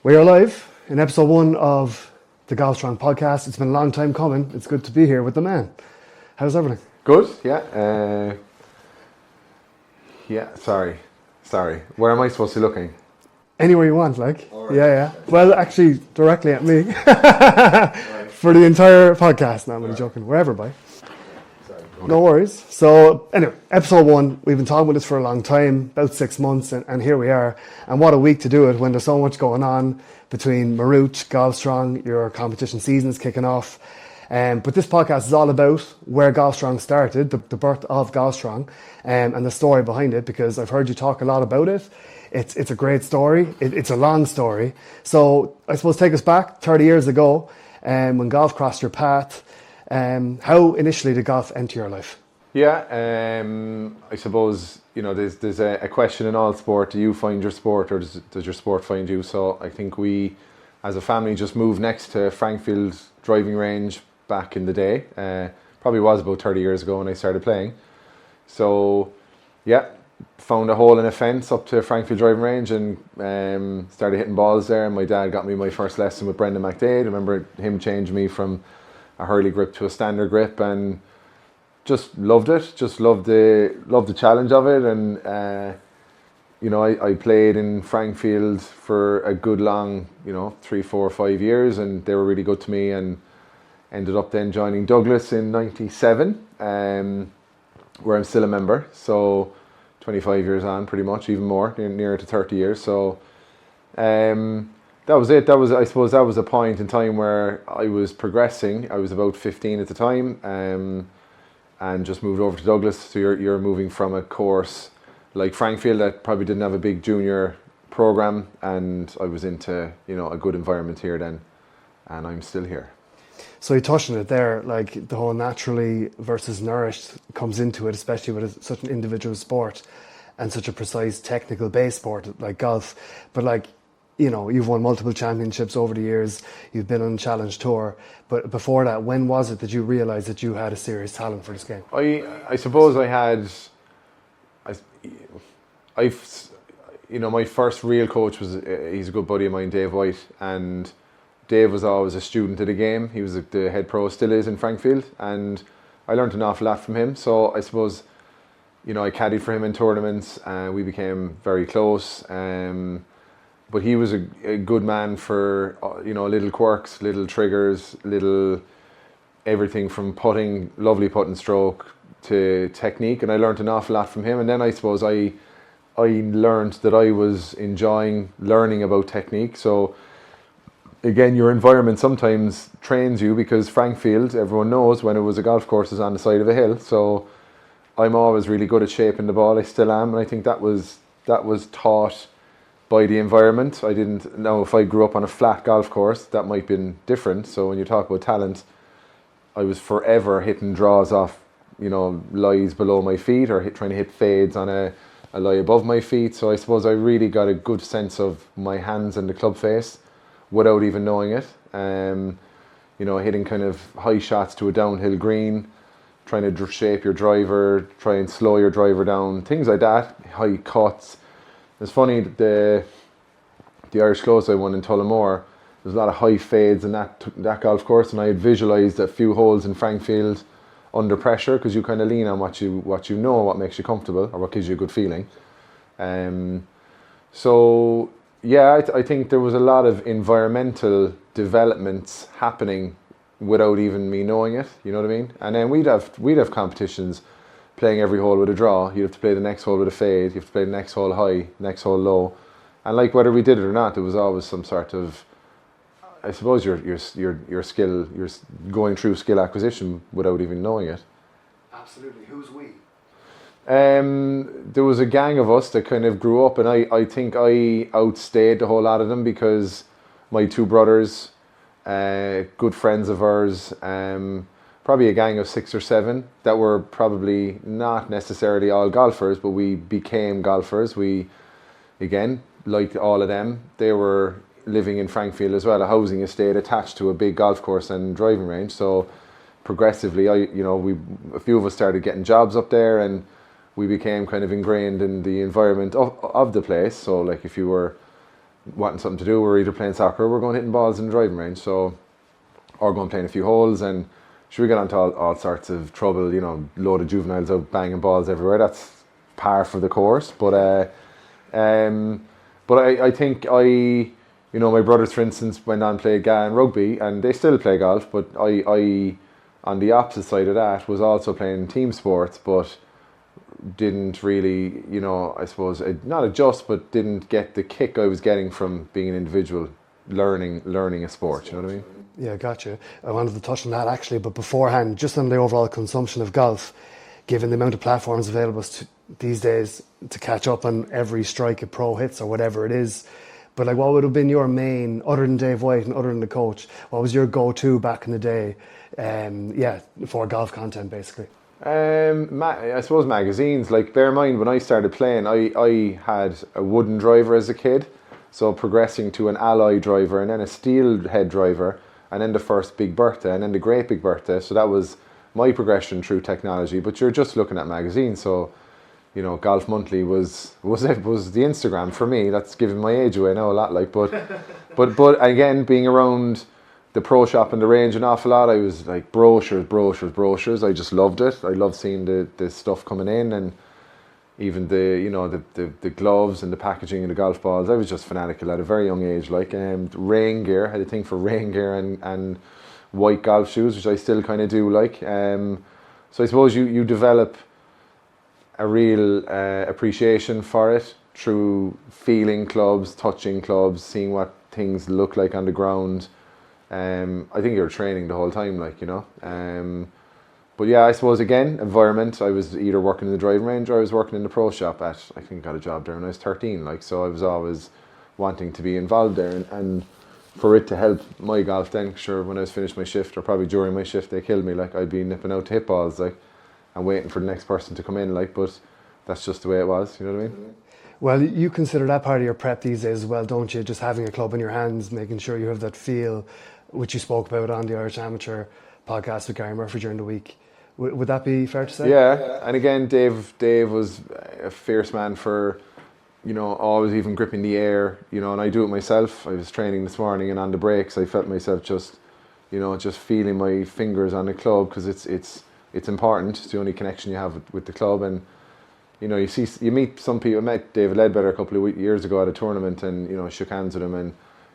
We are live in episode 1 of the Golf Strong podcast. It's been a long time coming. It's good to be here with the man. How's everything? Good, yeah. Sorry. Where am I supposed to be looking? Anywhere you want, like. All right. Yeah. Well, actually, directly at me. Right. For the entire podcast. No, I'm only joking. Wherever, bye. Sorry. No worries. So, anyway, episode 1. We've been talking about this for a long time, about 6 months, and here we are. And what a week to do it when there's so much going on between Marooch, Golf Strong, your competition season is kicking off. But this podcast is all about where Golf Strong started, the birth of Golf Strong, and the story behind it, because I've heard you talk a lot about it. It's a great story. It's a long story. So I suppose take us back 30 years ago when golf crossed your path. How initially did golf enter your life? Yeah, I suppose, there's a question in all sport. Do you find your sport, or does your sport find you? So I think we, as a family, just moved next to Frankfield driving range back in the day. Probably was about 30 years ago when I started playing. So, yeah, found a hole in a fence up to Frankfield driving range and started hitting balls there. And my dad got me my first lesson with Brendan McDade. I remember him changing me from a hurley grip to a standard grip, and just loved it. Just loved the challenge of it. And I played in Frankfield for a good long 3, 4, 5 years, and they were really good to me, and ended up then joining Douglas in '97, where I'm still a member. So 25 years on, pretty much, even more, nearer to 30 years. So that was it. I suppose that was a point in time where I was progressing. I was about 15 at the time, and just moved over to Douglas. So you're moving from a course like Frankfield that probably didn't have a big junior program, and I was into a good environment here then, and I'm still here. So you touched on it there, like the whole naturally versus nourished comes into it, especially with such an individual sport and such a precise technical based sport like golf. But you've won multiple championships over the years, you've been on the Challenge Tour, but before that, when was it that you realised that you had a serious talent for this game? I suppose I had, my first real coach was, he's a good buddy of mine, Dave White, and Dave was always a student of the game. He was the head pro, still is, in Frankfield, and I learned an awful lot from him. So I suppose, I caddied for him in tournaments, and we became very close. But he was a good man for little quirks, little triggers, little everything from putting, lovely putting stroke, to technique, and I learned an awful lot from him. And then I suppose I learned that I was enjoying learning about technique. So again, your environment sometimes trains you, because Frankfield, everyone knows, when it was a golf course, is on the side of a hill. So I'm always really good at shaping the ball. I still am, and I think that was taught by the environment. I didn't know if I grew up on a flat golf course, that might have been different. So when you talk about talent, I was forever hitting draws off, lies below my feet, or trying to hit fades on a lie above my feet. So I suppose I really got a good sense of my hands and the club face without even knowing it. Hitting kind of high shots to a downhill green, trying to shape your driver, try and slow your driver down, things like that, high cuts. It's funny, the Irish Close I won in Tullamore, there's a lot of high fades in that golf course, and I had visualised a few holes in Frankfield under pressure, because you kind of lean on what you know, what makes you comfortable, or what gives you a good feeling. So yeah, I think there was a lot of environmental developments happening without even me knowing it, you know what I mean? And then we'd have competitions, playing every hole with a draw. You'd have to play the next hole with a fade, you have to play the next hole high, next hole low. And whether we did it or not, there was always some sort of, I suppose, your skill, you're going through skill acquisition without even knowing it. Absolutely. Who's we? There was a gang of us that kind of grew up, and I think I outstayed the whole lot of them, because my two brothers, good friends of ours, probably a gang of 6 or 7 that were probably not necessarily all golfers, but we became golfers. We, again, like all of them, they were living in Frankfield as well, a housing estate attached to a big golf course and driving range. So progressively, a few of us started getting jobs up there, and we became kind of ingrained in the environment of the place. So if you were wanting something to do. We're either playing soccer or we're going hitting balls in the driving range. So, or going playing a few holes, and should we get onto all sorts of trouble, you know, load of juveniles out banging balls everywhere. That's par for the course. But I think you know, my brothers, for instance, went on and played GAA and rugby, and they still play golf, but I on the opposite side of that, was also playing team sports, but didn't really, you know, I suppose, not adjust, but didn't get the kick I was getting from being an individual learning a sport, you know what I mean? Yeah, gotcha. I wanted to touch on that actually, but beforehand, just on the overall consumption of golf, given the amount of platforms available these days to catch up on every strike a pro hits or whatever it is, but like, what would have been your main, other than Dave White and other than the coach, what was your go-to back in the day, for golf content basically? I suppose magazines. Like, bear in mind, when I started playing, I had a wooden driver as a kid, so progressing to an alloy driver and then a steel head driver, and then the first Big Bertha, and then the Great Big Bertha. So that was my progression through technology. But you're just looking at magazines, so you know, Golf Monthly was the Instagram for me. That's giving my age away now a lot, like, but again, being around the pro shop and the range an awful lot, I was like brochures. I just loved it. I loved seeing the stuff coming in, and even the gloves and the packaging and the golf balls. I was just fanatical at a very young age. Like, rain gear, had a thing for rain gear and white golf shoes, which I still kind of do like. So I suppose you develop a real appreciation for it through feeling clubs, touching clubs, seeing what things look like on the ground. I think you're training the whole time, like, you know. But yeah, I suppose, again, environment. I was either working in the driving range or I was working in the pro shop I think got a job there when I was 13, like, so I was always wanting to be involved there, and for it to help my golf then, sure, when I was finished my shift, or probably during my shift, they killed me, like, I'd be nipping out to hit balls, like, and waiting for the next person to come in, like, but that's just the way it was, you know what I mean? Well, you consider that part of your prep these days as well, don't you? Just having a club in your hands, making sure you have that feel, which you spoke about on the Irish Amateur podcast with Gary Murphy during the week. Would that be fair to say? Yeah, and again, Dave was a fierce man for, you know, always even gripping the air, you know, and I do it myself. I was training this morning, and on the breaks, I felt myself just feeling my fingers on the club, because it's important. It's the only connection you have with the club, and you know, you meet some people. I met David Ledbetter a couple of years ago at a tournament, and you know, shook hands with him, and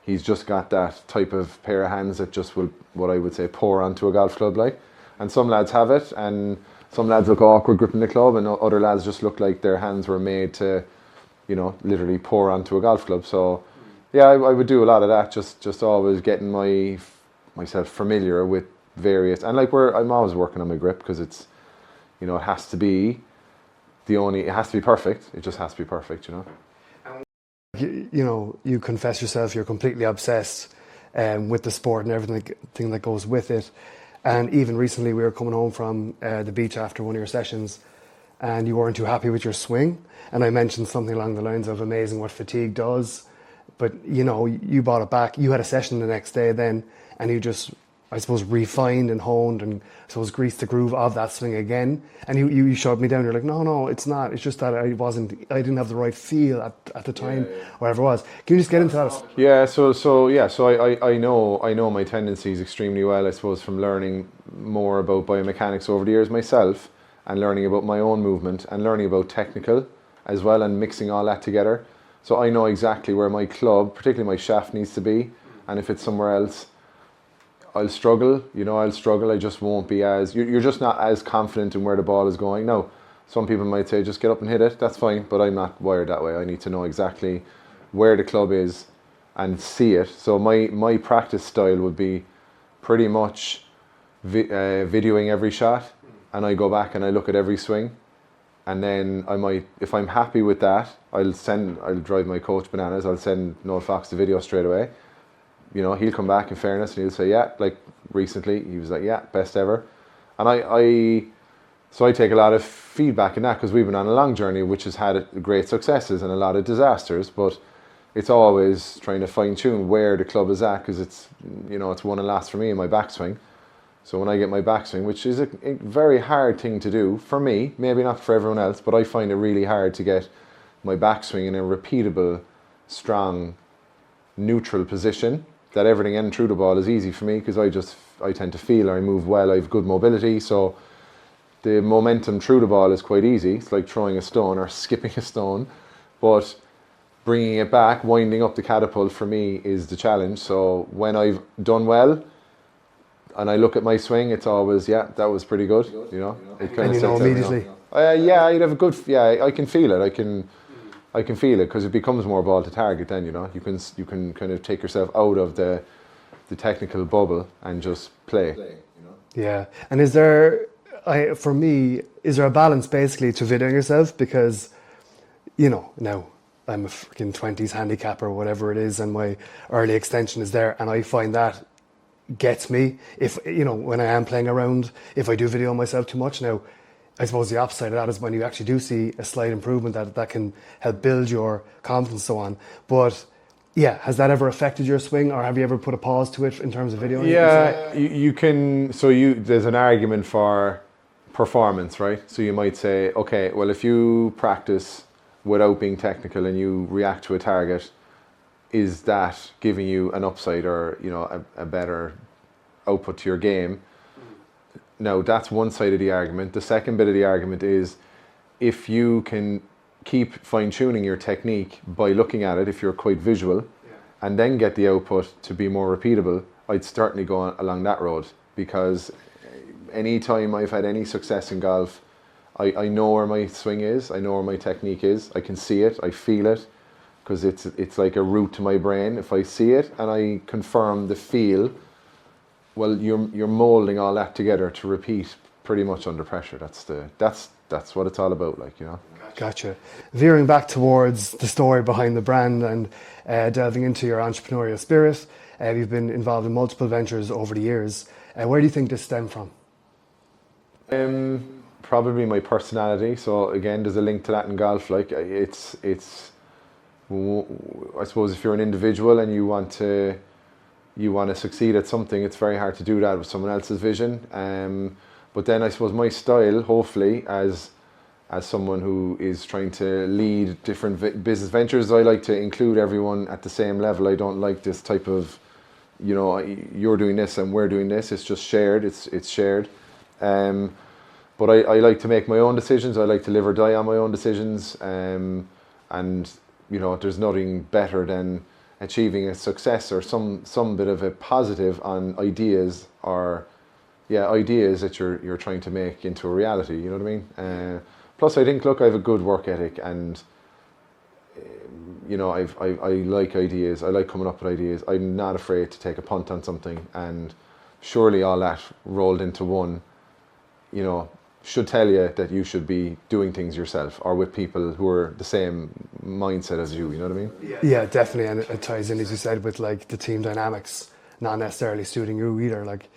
he's just got that type of pair of hands that just will, what I would say, pour onto a golf club, like. And some lads have it, and some lads look awkward gripping the club, and other lads just look like their hands were made to, you know, literally pour onto a golf club. So, yeah, I would do a lot of that, just always getting myself familiar with various, and like, I'm always working on my grip, because it's, you know, it has to be perfect. It just has to be perfect, you know. You know, you confess yourself you're completely obsessed with the sport and everything that goes with it. And even recently, we were coming home from the beach after one of your sessions, and you weren't too happy with your swing. And I mentioned something along the lines of amazing what fatigue does. But, you know, you brought it back. You had a session the next day then, and you just, I suppose, refined and honed and, I suppose, greased the groove of that swing again. And you showed me down. You're like, no, it's not. It's just that I didn't have the right feel at the time, whatever it was. Can you just get into that? Yeah. So I know my tendencies extremely well, I suppose, from learning more about biomechanics over the years myself, and learning about my own movement, and learning about technical as well, and mixing all that together. So I know exactly where my club, particularly my shaft, needs to be, and if it's somewhere else, I'll struggle. I just won't be you're just not as confident in where the ball is going. Now, some people might say, just get up and hit it, that's fine, but I'm not wired that way. I need to know exactly where the club is and see it. So my practice style would be pretty much videoing every shot, and I go back and I look at every swing, and then I might, if I'm happy with that, I'll drive my coach bananas. I'll send Noel Fox the video straight away. You know, he'll come back, in fairness, and he'll say, yeah, like recently, he was like, yeah, best ever. And so I take a lot of feedback in that, because we've been on a long journey, which has had great successes and a lot of disasters, but it's always trying to fine tune where the club is at, because it's, you know, it's won and lost for me in my backswing. So when I get my backswing, which is a very hard thing to do for me, maybe not for everyone else, but I find it really hard to get my backswing in a repeatable, strong neutral position, that everything in through the ball is easy for me because I tend to feel I move well, I have good mobility, so the momentum through the ball is quite easy. It's like throwing a stone or skipping a stone, but bringing it back, winding up the catapult for me is the challenge. So when I've done well and I look at my swing, it's always, yeah, that was pretty good, you know. It kind And you know immediately. Yeah, you'd have a good, yeah, I can feel it. I can feel it because it becomes more ball to target then, you know. You can kind of take yourself out of the technical bubble and just play, you know. Yeah. And is there, for me, is there a balance basically to videoing yourself? Because, you know, now I'm a freaking 20s handicap or whatever it is, and my early extension is there, and I find that gets me. If, you know, when I am playing around, if I do video myself too much. Now, I suppose the opposite of that is when you actually do see a slight improvement that can help build your confidence and so on. But yeah, has that ever affected your swing, or have you ever put a pause to it in terms of videoing? Yeah, you can. So there's an argument for performance, right? So you might say, okay, well, if you practice without being technical and you react to a target, is that giving you an upside or, you know, a better output to your game? Now, that's one side of the argument. The second bit of the argument is if you can keep fine-tuning your technique by looking at it, if you're quite visual, and then get the output to be more repeatable, I'd certainly go along that road, because any time I've had any success in golf, I know where my swing is, I know where my technique is, I can see it, I feel it, because it's like a route to my brain. If I see it and I confirm the feel, well, you're molding all that together to repeat pretty much under pressure. That's what it's all about, like, you know. Gotcha. Veering back towards the story behind the brand and delving into your entrepreneurial spirit, you've been involved in multiple ventures over the years. Where do you think this stemmed from? Probably my personality. So again, there's a link to that in golf. Like it's. I suppose if you're an individual and you want to succeed at something, it's very hard to do that with someone else's vision. But then I suppose my style, hopefully, as someone who is trying to lead different business ventures, I like to include everyone at the same level. I don't like this type of, you know, you're doing this and we're doing this. It's just shared. It's shared. But I like to make my own decisions. I like to live or die on my own decisions. And you know, there's nothing better than achieving a success or some bit of a positive on ideas ideas that you're trying to make into a reality. You know what I mean? Plus, I think, look, I have a good work ethic, and you know, I like ideas. I like coming up with ideas. I'm not afraid to take a punt on something, and surely all that rolled into one, you know, should tell you that you should be doing things yourself or with people who are the same mindset as you. You know what I mean? Yeah, definitely, and it ties in, as you said, with like the team dynamics not necessarily suiting you either. Like,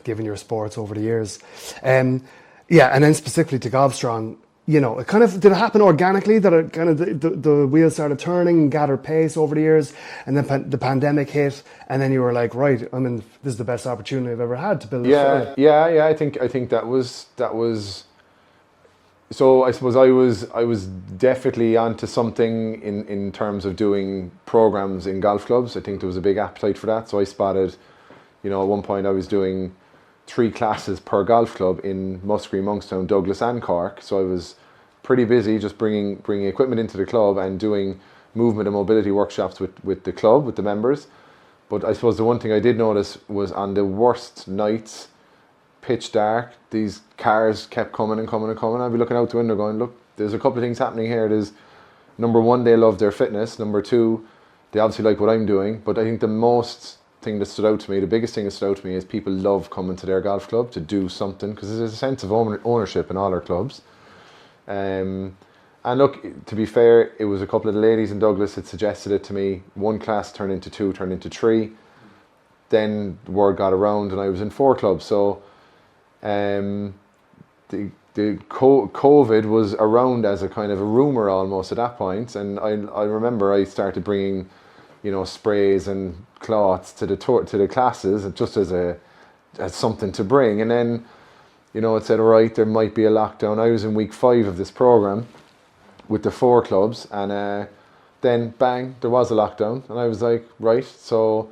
given your sports over the years. Yeah, and then specifically to Gobstrong, you know, it kind of, did it happen organically that it kind of the wheels started turning and gathered pace over the years, and then the pandemic hit, and then you were like, right, I mean, this is the best opportunity I've ever had to build. Yeah. I think that was. So I suppose I was definitely onto something in terms of doing programs in golf clubs. I think there was a big appetite for that. So I spotted, you know, at one point I was doing 3 classes per golf club in Musgrave, Monkstown, Douglas and Cork. So I was pretty busy just bringing equipment into the club and doing movement and mobility workshops with the club, with the members. But I suppose the one thing I did notice was on the worst nights, pitch dark, these cars kept coming and coming and coming. I'd be looking out the window going, look, there's a couple of things happening here. There's, number one, they love their fitness. Number two, they obviously like what I'm doing. But I think the biggest thing that stood out to me is people love coming to their golf club to do something, because there's a sense of ownership in all our clubs. And look, to be fair, it was a couple of the ladies in Douglas that suggested it to me. One class turned into 2, turned into 3. Then the word got around and I was in 4 clubs. So the COVID was around as a kind of a rumour almost at that point. And I remember I started bringing, you know, sprays and cloths to the classes, just as something to bring. And then, you know, it said, all right, there might be a lockdown. I was in week 5 of this program with the 4 clubs, and then bang, there was a lockdown, and I was like, right, so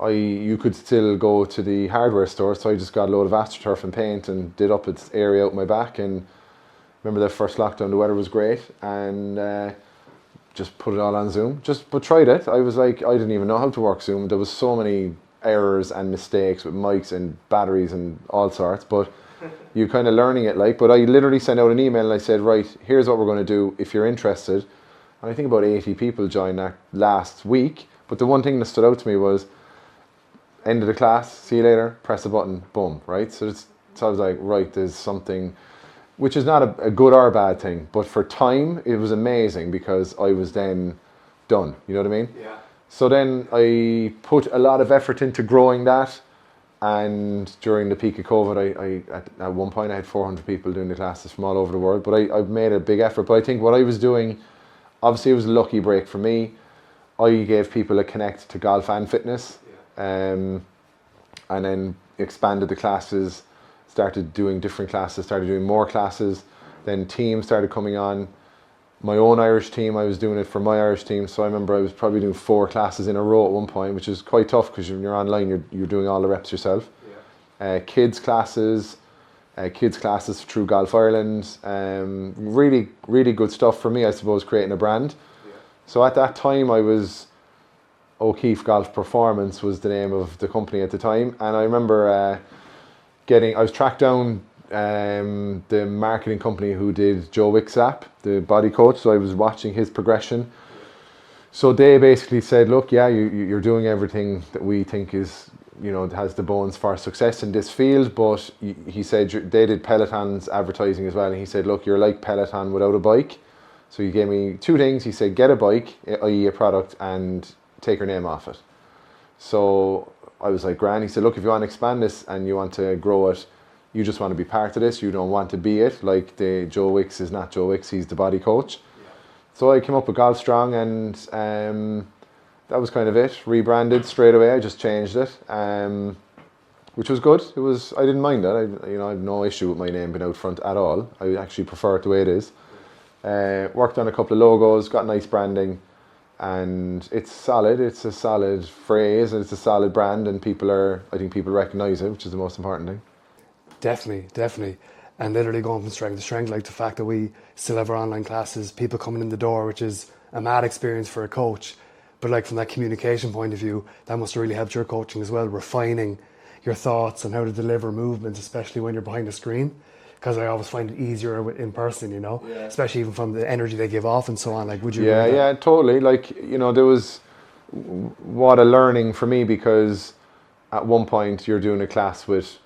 you could still go to the hardware store, so I just got a load of AstroTurf and paint and did up its area out my back. And remember that first lockdown, the weather was great, and just put it all on Zoom. But tried it. I was like, I didn't even know how to work Zoom. There was so many errors and mistakes with mics and batteries and all sorts, but you kind of learning it like. But I literally sent out an email and I said, right, here's what we're going to do if you're interested. And I think about 80 people joined that last week. But the one thing that stood out to me was, end of the class, see you later, press a button, boom, right? So I was like, right, there's something, which is not a good or a bad thing, but for time, it was amazing because I was then done, you know what I mean? Yeah. So then I put a lot of effort into growing that, and during the peak of COVID, at one point I had 400 people doing the classes from all over the world, but I made a big effort. But I think what I was doing, obviously it was a lucky break for me. I gave people a connect to golf and fitness. And then expanded the classes, started doing different classes, started doing more classes. Then teams started coming on. My own Irish team, I was doing it for my Irish team. So I remember I was probably doing 4 classes in a row at one point, which is quite tough because when you're online, you're doing all the reps yourself. Yeah. Kids classes through Golf Ireland. Really, really good stuff for me, I suppose, creating a brand. Yeah. So at that time, I was... O'Keefe Golf Performance was the name of the company at the time, and I remember I was tracked down the marketing company who did Joe Wick's app, the body coach, so I was watching his progression. So they basically said, look, yeah, you're doing everything that we think is, has the bones for success in this field, but he said they did Peloton's advertising as well, and he said, look, you're like Peloton without a bike. So he gave me 2 things. He said, get a bike, i.e. a product, and take your name off it. So I was like, grand. He said, look, if you want to expand this and you want to grow it, you just want to be part of this, you don't want to be it. Like the Joe Wicks is not Joe Wicks, he's the body coach. Yeah. So I came up with Golf Strong, and that was kind of it. Rebranded straight away. I just changed it, which was good. I didn't mind that. I have no issue with my name being out front at all. I actually prefer it the way it is. Worked on a couple of logos, got nice branding. And it's solid. It's a solid phrase, and it's a solid brand, and I think people recognise it, which is the most important thing. Definitely. And literally going from strength to strength, like the fact that we still have our online classes, people coming in the door, which is a mad experience for a coach. But like from that communication point of view, that must have really helped your coaching as well, refining your thoughts and how to deliver movements, especially when you're behind a screen. Because I always find it easier in person, yeah. Especially even from the energy they give off and so on. Like, would you? Yeah, totally. Like, there was what a learning for me, because at one point you're doing a class with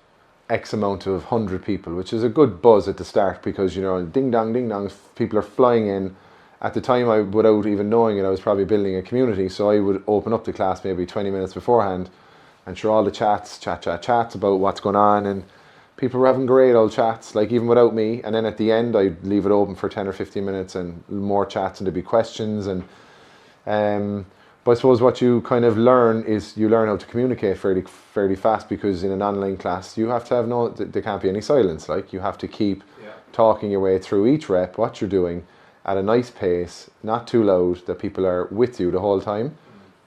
X amount of 100 people, which is a good buzz at the start because, ding dong, people are flying in. At the time, without even knowing it, I was probably building a community. So I would open up the class maybe 20 minutes beforehand and share all the chats about what's going on, and people were having great old chats, like even without me. And then at the end, I'd leave it open for 10 or 15 minutes and more chats, and there'd be questions. And but I suppose what you kind of learn is you learn how to communicate fairly fast, because in an online class, you have to have there can't be any silence. Like, you have to keep talking your way through each rep, what you're doing at a nice pace, not too loud, that people are with you the whole time.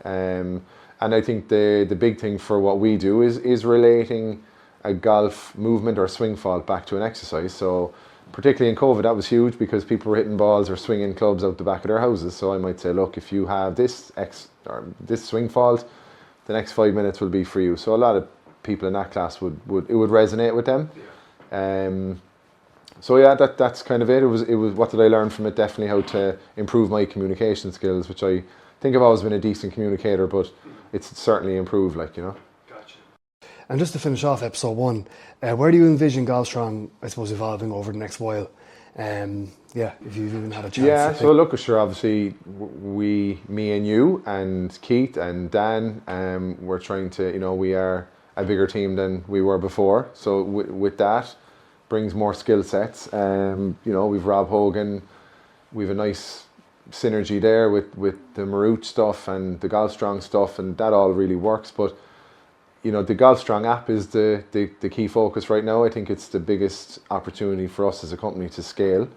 And I think the big thing for what we do is relating a golf movement or swing fault back to an exercise. So particularly in COVID, that was huge, because people were hitting balls or swinging clubs out the back of their houses. So I might say, look, if you have this swing fault, the next 5 minutes will be for you. So a lot of people in that class would resonate with them. So yeah, that's kind of it. It was what did I learn from it? Definitely how to improve my communication skills, which I think I've always been a decent communicator, but it's certainly improved, Gotcha. And just to finish off episode 1, where do you envision Golf Strong, I suppose, evolving over the next while? If you've even had a chance. Yeah, so look, sure, obviously, me and you and Keith and Dan, we're trying to, we are a bigger team than we were before. So with that brings more skill sets. We've Rob Hogan, we've a nice synergy there with the Maroot stuff and the Golf Strong stuff, and that all really works. But the Golf Strong app is the key focus right now. I think it's the biggest opportunity for us as a company to scale.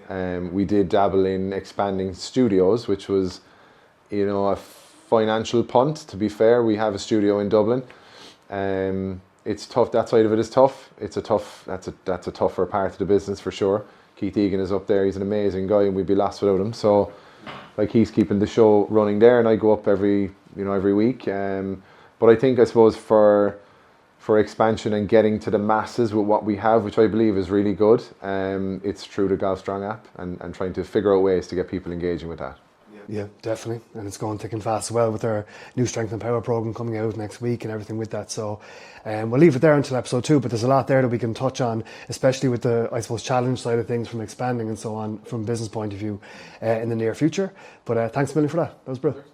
We did dabble in expanding studios, which was, a financial punt. To be fair, we have a studio in Dublin. It's tough. That side of it is tough. That's a tougher part of the business for sure. Keith Egan is up there. He's an amazing guy, and we'd be lost without him. So, like, he's keeping the show running there, and I go up every week. But I suppose for expansion and getting to the masses with what we have, which I believe is really good, it's through the Golf Strong app and trying to figure out ways to get people engaging with that. Yeah, definitely. And it's going thick and fast as well with our new Strength and Power program coming out next week and everything with that. So we'll leave it there until episode 2, but there's a lot there that we can touch on, especially with the, I suppose, challenge side of things from expanding and so on from a business point of view in the near future. But thanks a million for that. That was brilliant.